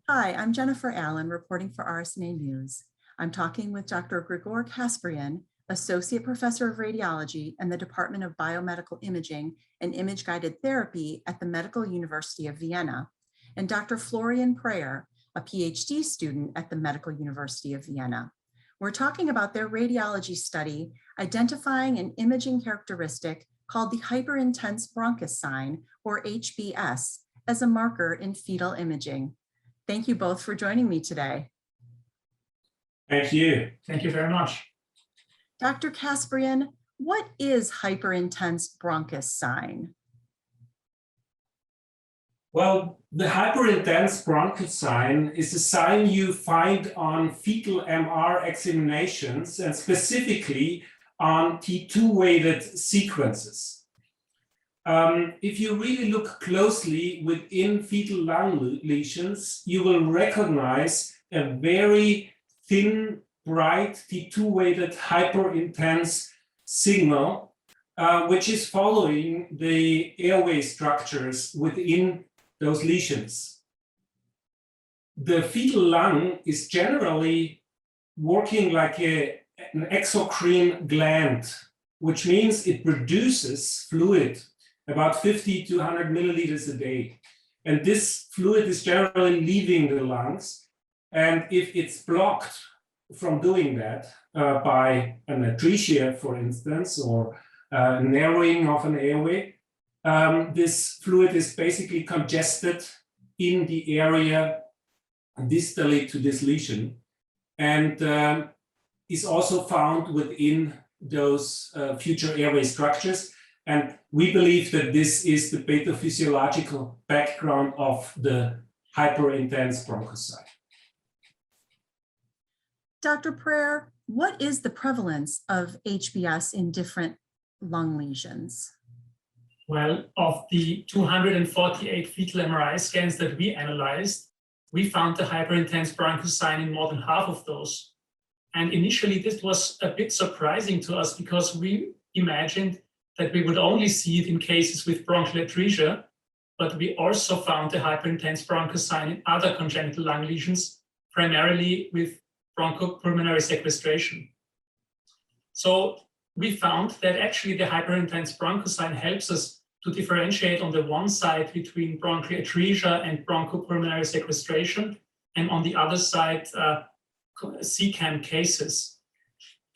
Hi, I'm Jennifer Allen, reporting for RSNA News. I'm talking with Dr. Gregor Kasprian, Associate Professor of Radiology in the Department of Biomedical Imaging and Image-Guided Therapy at the Medical University of Vienna, and Dr. Florian, a PhD student at the Medical University of Vienna. We're talking about their radiology study identifying an imaging characteristic called the Hyperintense Bronchosign, or HBS, as a marker in fetal imaging. Thank you both for joining me today. Thank you. Thank you very much. Dr. Kasprian, what is hyperintense bronchosign? Well, the hyperintense bronchosign is a sign you find on fetal MR examinations and specifically on T2-weighted sequences. If you really look closely within fetal lung lesions, you will recognize a very thin, bright T2-weighted hyperintense signal, which is following the airway structures within those lesions. The fetal lung is generally working like an exocrine gland, which means it produces fluid, about 50 to 100 milliliters a day. And this fluid is generally leaving the lungs. And if it's blocked from doing that by an atresia, for instance, or narrowing of an airway, this fluid is basically congested in the area distally to this lesion, and is also found within those future airway structures. And we believe that this is the pathophysiological background of the hyperintense bronchosign. Dr. Prayer, what is the prevalence of HBS in different lung lesions? Well, of the 248 fetal MRI scans that we analyzed, we found the hyperintense bronchosign in more than half of those. And initially, this was a bit surprising to us because we imagined that we would only see it in cases with bronchial atresia, but we also found the hyperintense bronchosign in other congenital lung lesions, primarily with bronchopulmonary sequestration. So we found that actually the hyperintense bronchosign helps us to differentiate on the one side between bronchial atresia and bronchopulmonary sequestration, and on the other side, CCAM cases.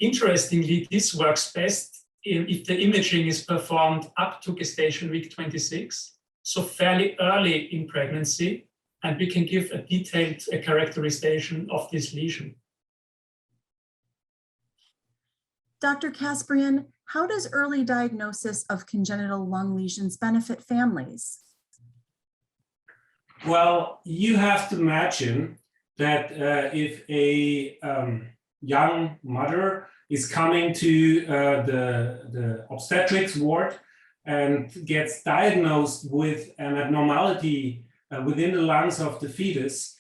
Interestingly, this works best if the imaging is performed up to gestation week 26, so fairly early in pregnancy, and we can give a detailed characterization of this lesion. Dr. Kasprian, how does early diagnosis of congenital lung lesions benefit families? Well, you have to imagine that if a young mother is coming to the obstetrics ward and gets diagnosed with an abnormality within the lungs of the fetus,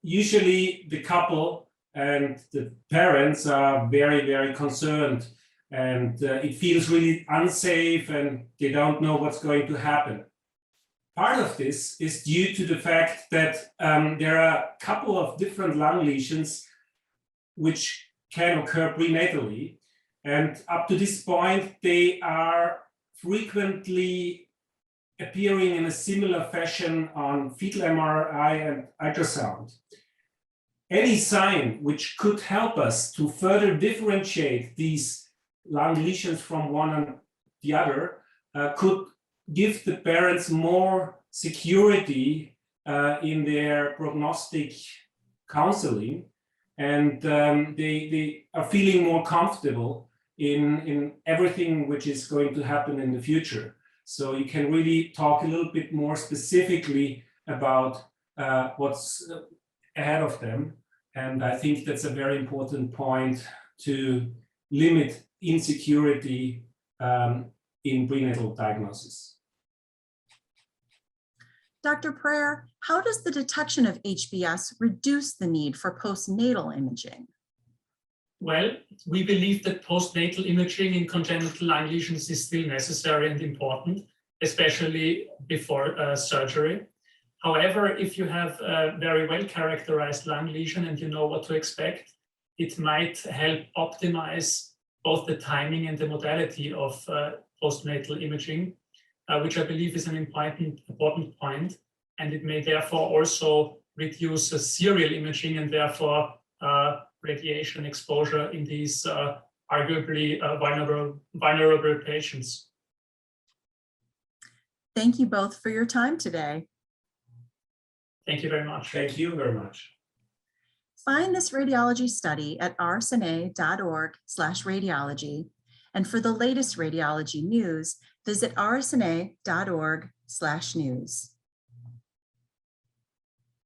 usually the couple and the parents are very, very concerned, and it feels really unsafe and they don't know what's going to happen. Part of this is due to the fact that there are a couple of different lung lesions which can occur prenatally, and up to this point they are frequently appearing in a similar fashion on fetal MRI and ultrasound. Any sign which could help us to further differentiate these lung lesions from one and the other could give the parents more security in their prognostic counseling, and they are feeling more comfortable in everything which is going to happen in the future. So you can really talk a little bit more specifically about what's ahead of them. And I think that's a very important point to limit insecurity in prenatal diagnosis. Dr. Prayer, how does the detection of HBS reduce the need for postnatal imaging? Well, we believe that postnatal imaging in congenital lung lesions is still necessary and important, especially before surgery. However, if you have a very well characterized lung lesion and you know what to expect, it might help optimize both the timing and the modality of postnatal imaging, which I believe is an important point. And it may therefore also reduce serial imaging and therefore radiation exposure in these arguably vulnerable patients. Thank you both for your time today. Thank you very much. Thank you very much. Find this radiology study at rsna.org/radiology. And for the latest radiology news, visit rsna.org/news.